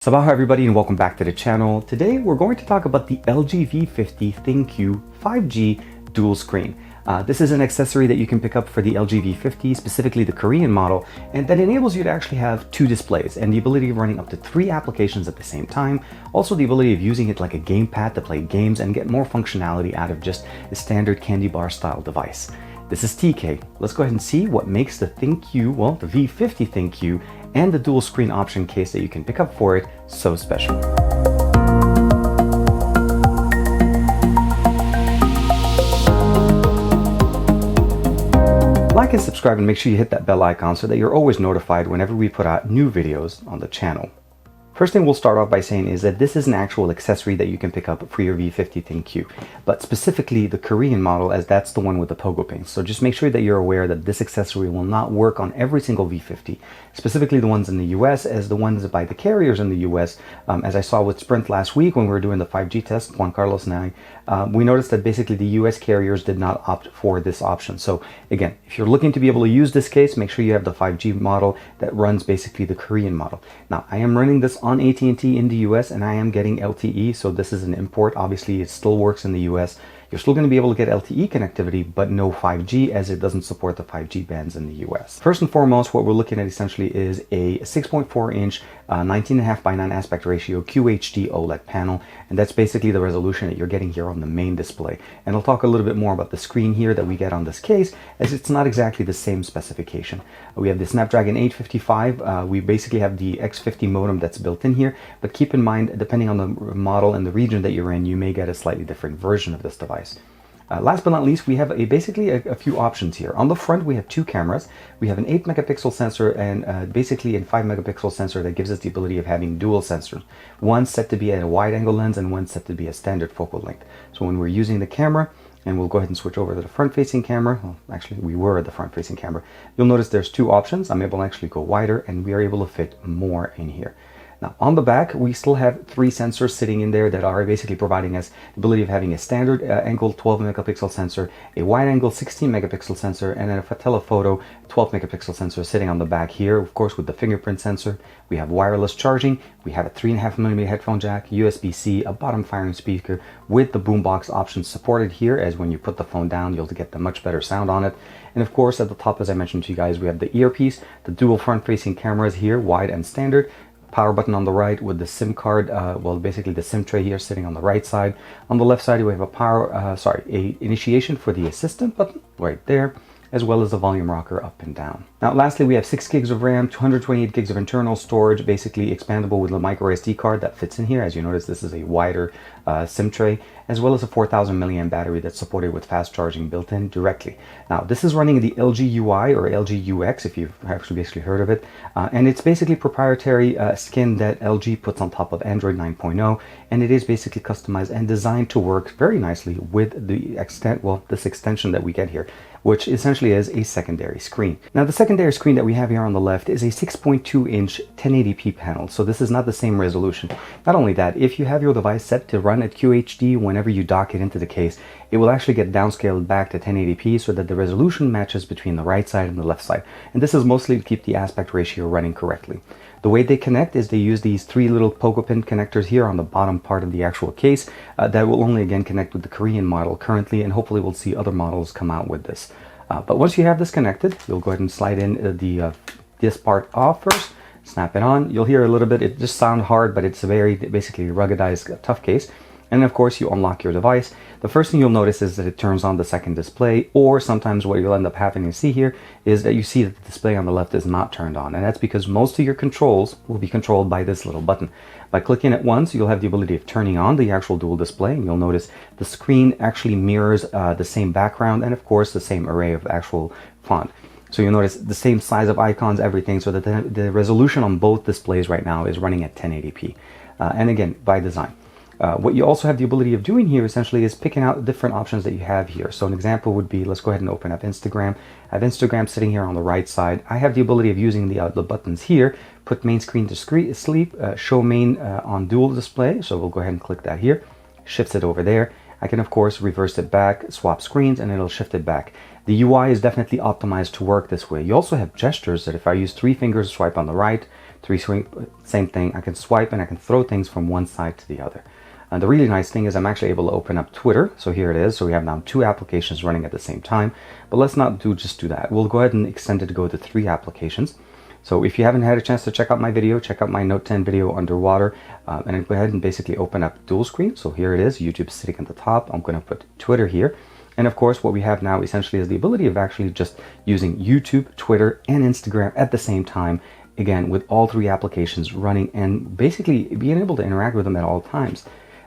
Sabah everybody and welcome back to the channel. Today we're going to talk about the LG V50 Thinq 5G dual screen. This is an accessory that you can pick up for the LG V50, specifically the Korean model, and that enables you to actually have two displays and the ability of running up to 3 applications at the same time. Also the ability of using it like a gamepad to play games and get more functionality out of just a standard candy bar style device. This is TK. Let's go ahead and see what makes the Thinq, well, the V50 Thinq and the dual screen option case that you can pick up for it so special. Like and subscribe and make sure you hit that bell icon so that you're always notified whenever we put out new videos on the channel. First thing we'll start off by saying is that this is an actual accessory that you can pick up for your V50 Thinq, but specifically the Korean model, as that's the one with the pogo pins. So just make sure that you're aware that this accessory will not work on every single V50, specifically the ones in the US, as the ones by the carriers in the US, as I saw with Sprint last week when we were doing the 5G test, Juan Carlos and I, we noticed that basically the US carriers did not opt for this option. So again, if you're looking to be able to use this case, make sure you have the 5G model that runs basically the Korean model. Now, I am running this on AT&T in the US and I am getting LTE, so this is an import. Obviously it still works in the US. You're still going to be able to get LTE connectivity, but no 5G, as it doesn't support the 5G bands in the US. First and foremost, what we're looking at essentially is a 6.4 inch 19.5 by 9 aspect ratio QHD OLED panel, and that's basically the resolution that you're getting here on the main display. And I'll talk a little bit more about the screen here that we get on this case, as it's not exactly the same specification. We have the Snapdragon 855. We basically have the X50 modem that's built in here, but keep in mind, depending on the model and the region that you're in, you may get a slightly different version of this device. Last but not least, we have basically a few options here. On the front, we have 2 cameras. We have an 8 megapixel sensor and basically a 5 megapixel sensor that gives us the ability of having dual sensors. One set to be a wide angle lens and one set to be a standard focal length. So when we're using the camera, and we'll go ahead and switch over to the front-facing camera. Well, actually, we were at the front-facing camera. You'll notice there's 2 options. I'm able to actually go wider, and we are able to fit more in here. Now, on the back, we still have 3 sensors sitting in there that are basically providing us the ability of having a standard angle 12 megapixel sensor, a wide angle 16 megapixel sensor, and then a telephoto 12 megapixel sensor sitting on the back here, of course, with the fingerprint sensor. We have wireless charging. We have a 3.5mm headphone jack, USB-C, a bottom firing speaker with the boombox option supported here, as when you put the phone down, you'll get the much better sound on it. And of course, at the top, as I mentioned to you guys, we have the earpiece, the dual front-facing cameras here, wide and standard. Power button on the right with the SIM card, well, basically the SIM tray here sitting on the right side. On the left side, we have a initiation for the assistant button right there, as well as the volume rocker up and down. Now, lastly, we have 6 gigs of RAM, 228 gigs of internal storage, basically expandable with a micro SD card that fits in here. As you notice, this is a wider SIM tray, as well as a 4000 milliamp battery that's supported with fast charging built in directly. Now, this is running the LG UI or LG UX, if you've actually basically heard of it, and it's basically proprietary skin that LG puts on top of Android 9.0, and it is basically customized and designed to work very nicely with the this extension that we get here, which essentially is a secondary screen. Now, the secondary screen that we have here on the left is a 6.2 inch 1080p panel, so this is not the same resolution. Not only that, if you have your device set to run at QHD, whenever you dock it into the case, it will actually get downscaled back to 1080p so that the resolution matches between the right side and the left side. And this is mostly to keep the aspect ratio running correctly. The way they connect is they use these 3 little pogo pin connectors here on the bottom part of the actual case that will only again connect with the Korean model currently, and hopefully we'll see other models come out with this. But once you have this connected, you'll go ahead and slide in this part off first, snap it on. You'll hear a little bit, it just sounds hard, but it's a very basically ruggedized tough case. And of course, you unlock your device. The first thing you'll notice is that it turns on the second display, or sometimes what you'll end up having to see here is that you see that the display on the left is not turned on. And that's because most of your controls will be controlled by this little button. By clicking it once, you'll have the ability of turning on the actual dual display, and you'll notice the screen actually mirrors the same background and of course the same array of actual font. So you'll notice the same size of icons, everything, so that the resolution on both displays right now is running at 1080p. And again, by design. What you also have the ability of doing here essentially is picking out different options that you have here. So an example would be, let's go ahead and open up Instagram. I have Instagram sitting here on the right side. I have the ability of using the buttons here, put main screen to sleep, show main on dual display. So we'll go ahead and click that here, shifts it over there. I can of course reverse it back, swap screens, and it'll shift it back. The UI is definitely optimized to work this way. You also have gestures that if I use 3 fingers, swipe on the right, three swipe, same thing. I can swipe and I can throw things from one side to the other. And the really nice thing is I'm actually able to open up Twitter. So here it is. So we have now 2 applications running at the same time. But let's not just do that. We'll go ahead and extend it to go to 3 applications. So if you haven't had a chance to check out my video, check out my Note 10 video underwater. And I go ahead and basically open up dual screen. So here it is. YouTube is sitting at the top. I'm going to put Twitter here. And of course, what we have now essentially is the ability of actually just using YouTube, Twitter, and Instagram at the same time. Again, with all 3 applications running and basically being able to interact with them at all times.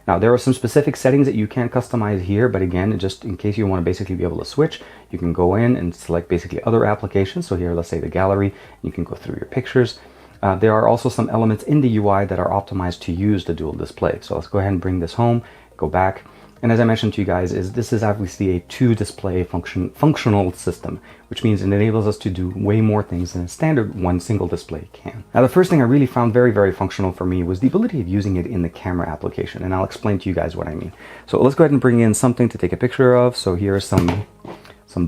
Now, there are some specific settings that you can customize here, but again, just in case you want to basically be able to switch, you can go in and select basically other applications. So here, let's say the gallery, you can go through your pictures. There are also some elements in the UI that are optimized to use the dual display. So let's go ahead and bring this home, go back. And as I mentioned to you guys, this is obviously a 2 display functional system, which means it enables us to do way more things than a standard 1 single display can. Now, the first thing I really found very, very functional for me was the ability of using it in the camera application. And I'll explain to you guys what I mean. So let's go ahead and bring in something to take a picture of. So here are some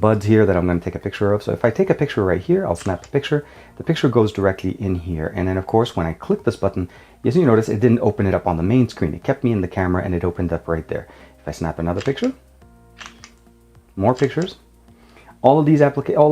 buds here that I'm going to take a picture of. So if I take a picture right here, I'll snap the picture goes directly in here. And then of course, when I click this button, as you notice, it didn't open it up on the main screen. It kept me in the camera and it opened up right there. If I snap another picture, more pictures, all of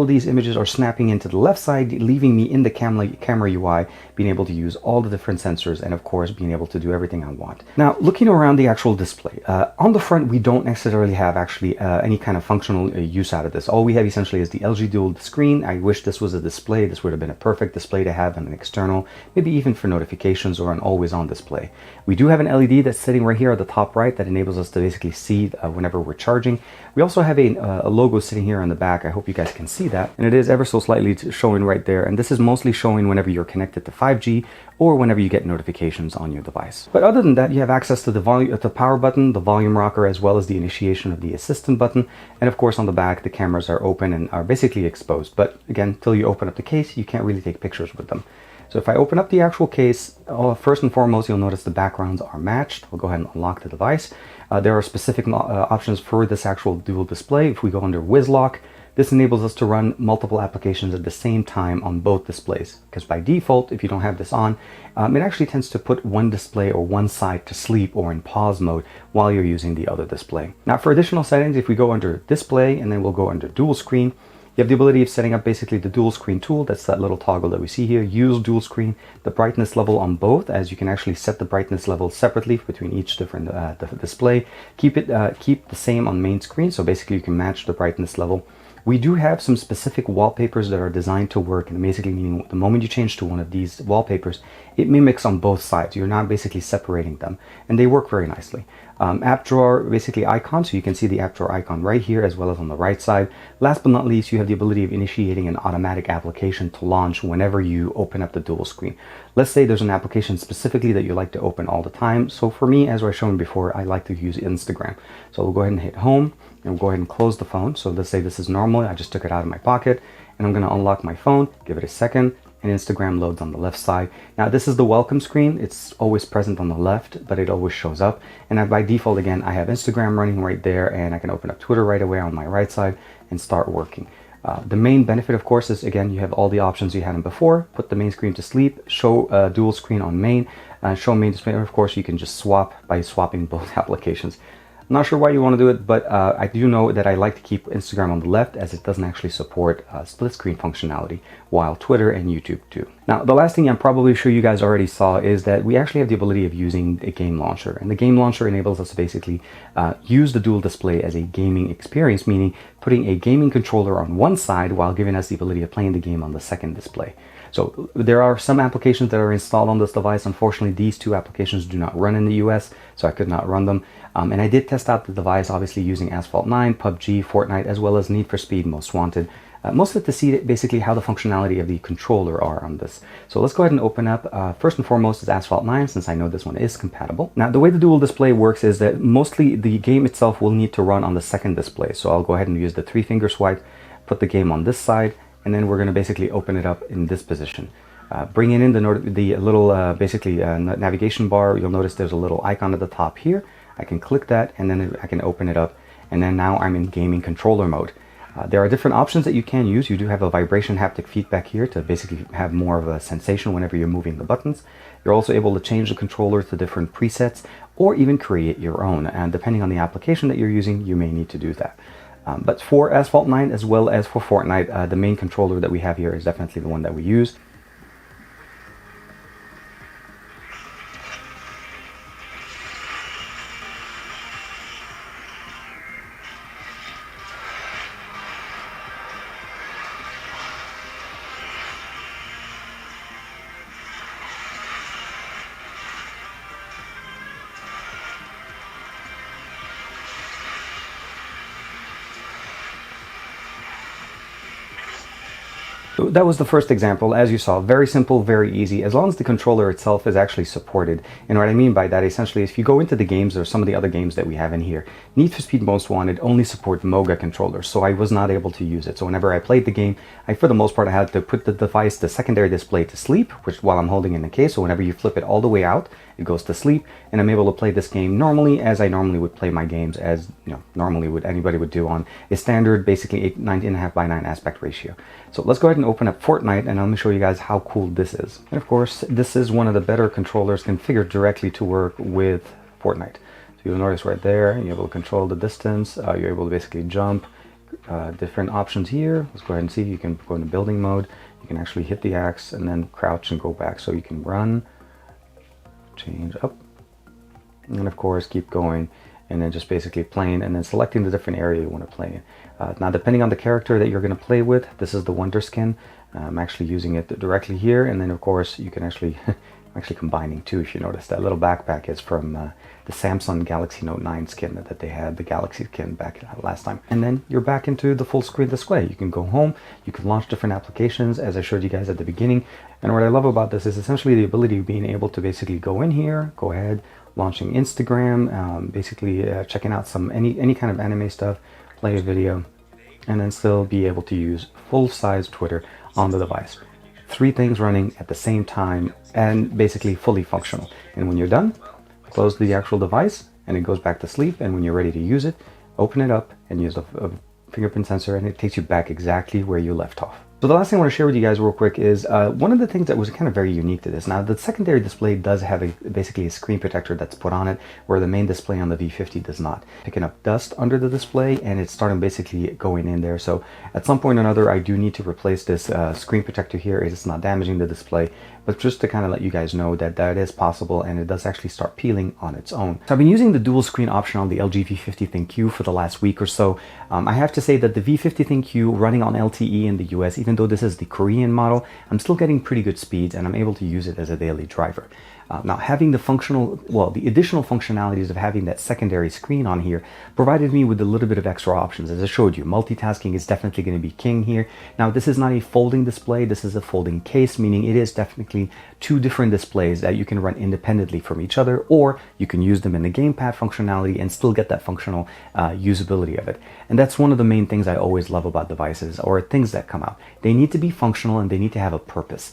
these images are snapping into the left side, leaving me in the camera UI, being able to use all the different sensors and of course being able to do everything I want. Now, looking around the actual display, on the front we don't necessarily have actually any kind of functional use out of this. All we have essentially is the LG dual screen. I wish this was a display. This would have been a perfect display to have on an external, maybe even for notifications or an always on display. We do have an LED that's sitting right here at the top right that enables us to basically see whenever we're charging. We also have a logo sitting here on the back. I hope you guys can see that. And it is ever so slightly showing right there. And this is mostly showing whenever you're connected to 5G or whenever you get notifications on your device. But other than that, you have access to the power button, the volume rocker, as well as the initiation of the assistant button. And of course, on the back, the cameras are open and are basically exposed. But again, until you open up the case, you can't really take pictures with them. So if I open up the actual case, first and foremost, you'll notice the backgrounds are matched. We'll go ahead and unlock the device. There are specific options for this actual dual display. If we go under WizLock, this enables us to run multiple applications at the same time on both displays. Because by default, if you don't have this on, it actually tends to put one display or one side to sleep or in pause mode while you're using the other display. Now for additional settings, if we go under display and then we'll go under dual screen, you have the ability of setting up basically the dual screen tool. That's that little toggle that we see here. Use dual screen, the brightness level on both, as you can actually set the brightness level separately between each different display. Keep the same on main screen, so basically you can match the brightness level. We do have some specific wallpapers that are designed to work, and basically meaning the moment you change to one of these wallpapers, it mimics on both sides. You're not basically separating them, and they work very nicely. App drawer, basically icon, so you can see the app drawer icon right here as well as on the right side. Last but not least, you have the ability of initiating an automatic application to launch whenever you open up the dual screen. Let's say there's an application specifically that you like to open all the time. So for me, as I've shown before, I like to use Instagram. So we'll go ahead and hit home and we'll go ahead and close the phone. So let's say this is normal. I just took it out of my pocket and I'm going to unlock my phone, give it a second, and Instagram loads on the left side. Now this is the welcome screen. It's always present on the left, but it always shows up. And by default, again, I have Instagram running right there, and I can open up Twitter right away on my right side and start working. The main benefit, of course, is again, you have all the options you had in before. Put the main screen to sleep, show dual screen on main, show main display. Of course, you can just swap by swapping both applications. I'm not sure why you want to do it, but I do know that I like to keep Instagram on the left as it doesn't actually support split screen functionality, while Twitter and YouTube do. Now, the last thing I'm probably sure you guys already saw is that we actually have the ability of using a game launcher. And the game launcher enables us to basically use the dual display as a gaming experience, meaning putting a gaming controller on one side while giving us the ability of playing the game on the second display. So there are some applications that are installed on this device. Unfortunately, these 2 applications do not run in the US, so I could not run them. And I did test out the device, obviously using Asphalt 9, PUBG, Fortnite, as well as Need for Speed Most Wanted. Mostly to see basically how the functionality of the controller are on this. So let's go ahead and open up. First and foremost is Asphalt 9, since I know this one is compatible. Now, the way the dual display works is that mostly the game itself will need to run on the second display. So I'll go ahead and use the 3-finger swipe, put the game on this side, and then we're going to basically open it up in this position. Bringing in the little navigation bar, you'll notice there's a little icon at the top here. I can click that and then I can open it up, and then now I'm in gaming controller mode. There are different options that you can use. You do have a vibration haptic feedback here to basically have more of a sensation whenever you're moving the buttons. You're also able to change the controller to different presets or even create your own. And depending on the application that you're using, you may need to do that. But for Asphalt 9 as well as for Fortnite, the main controller that we have here is definitely the one that we use. So that was the first example. As you saw, very simple, very easy, as long as the controller itself is actually supported. And what I mean by that, essentially, if you go into the games or some of the other games that we have in here, Need for Speed Most Wanted only supports Moga controllers, so I was not able to use it. So whenever I played the game, for the most part, I had to put the device, the secondary display, to sleep, which while I'm holding in the case, so whenever you flip it all the way out, it goes to sleep, and I'm able to play this game normally as I normally would play my games, as normally anybody would do on a standard, basically 19.5:9 aspect ratio. So let's go ahead and open up Fortnite, and I'm going to show you guys how cool this is. And of course, this is one of the better controllers configured directly to work with Fortnite. So you'll notice right there, you're able to control the distance, you're able to basically jump, different options here. Let's go ahead and see, you can go into building mode, you can actually hit the axe and then crouch and go back. So you can run, change up, and of course keep going, and then just basically playing and then selecting the different area you want to play in. Now depending on the character that you're going to play with, this is the Wonder skin. I'm actually using it directly here, and then of course you can actually I'm actually combining two. If you notice, that little backpack is from the Samsung Galaxy Note 9 skin that they had, the Galaxy skin back last time. And then you're back into the full screen display. You can go home, you can launch different applications as I showed you guys at the beginning. And what I love about this is essentially the ability of being able to basically go in here, go ahead, launching Instagram, basically checking out any kind of anime stuff, play a video, and then still be able to use full-size Twitter on the device. 3 things running at the same time and basically fully functional. And when you're done, close the actual device and it goes back to sleep. And when you're ready to use it, open it up and use a fingerprint sensor, and it takes you back exactly where you left off. So the last thing I want to share with you guys real quick is one of the things that was kind of very unique to this. Now the secondary display does have basically a screen protector that's put on it, where the main display on the V50 does not. Picking up dust under the display, and it's starting basically going in there. So at some point or another, I do need to replace this screen protector here. It's not damaging the display, but just to kind of let you guys know that that is possible, and it does actually start peeling on its own. So I've been using the dual screen option on the LG V50 Thinq for the last week or so. I have to say that the V50 Thinq running on LTE in the US, even though this is the Korean model, I'm still getting pretty good speeds, and I'm able to use it as a daily driver. Now having the additional functionalities of having that secondary screen on here provided me with a little bit of extra options. As I showed you, multitasking is definitely going to be king here. Now this is not a folding display, this is a folding case, meaning it is definitely 2 different displays that you can run independently from each other, or you can use them in the gamepad functionality and still get that functional usability of it. And that's one of the main things I always love about devices, or things that come out. They need to be functional and they need to have a purpose.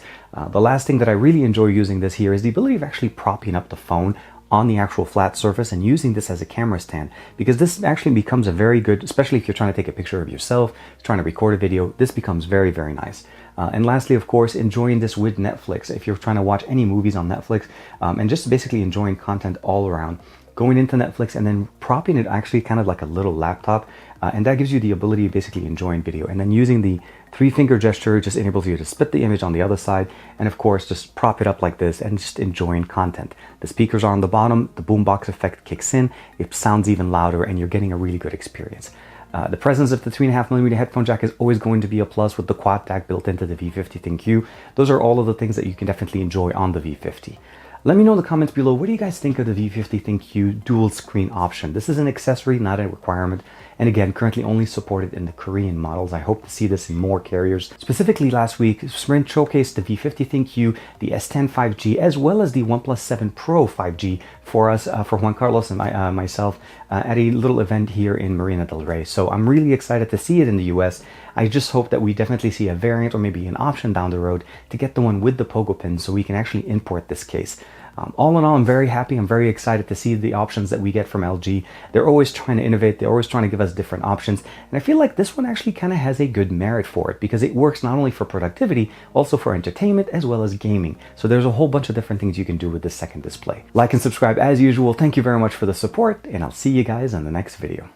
The last thing that I really enjoy using this here is the ability of actually propping up the phone on the actual flat surface and using this as a camera stand, because this actually becomes a very good, especially if you're trying to take a picture of yourself, trying to record a video, this becomes very, very nice. And lastly, of course, enjoying this with Netflix. If you're trying to watch any movies on Netflix, and just basically enjoying content all around, going into Netflix and then propping it actually kind of like a little laptop, and that gives you the ability of basically enjoying video. And then using the 3-finger gesture just enables you to split the image on the other side, and of course just prop it up like this and just enjoying content. The speakers are on the bottom, the boombox effect kicks in, it sounds even louder, and you're getting a really good experience. The presence of the 3.5mm headphone jack is always going to be a plus with the quad DAC built into the V50 Thinq. Those are all of the things that you can definitely enjoy on the V50. Let me know in the comments below, what do you guys think of the V50 Thinq dual screen option? This is an accessory, not a requirement. And again, currently only supported in the Korean models. I hope to see this in more carriers. Specifically last week, Sprint showcased the V50 Thinq, the S10 5G, as well as the OnePlus 7 Pro 5G for us, for Juan Carlos and myself, at a little event here in Marina del Rey. So I'm really excited to see it in the US. I just hope that we definitely see a variant or maybe an option down the road to get the one with the pogo pin so we can actually import this case. All in all, I'm very happy. I'm very excited to see the options that we get from LG. They're always trying to innovate. They're always trying to give us different options. And I feel like this one actually kind of has a good merit for it because it works not only for productivity, also for entertainment as well as gaming. So there's a whole bunch of different things you can do with the second display. Like and subscribe as usual. Thank you very much for the support, and I'll see you guys in the next video.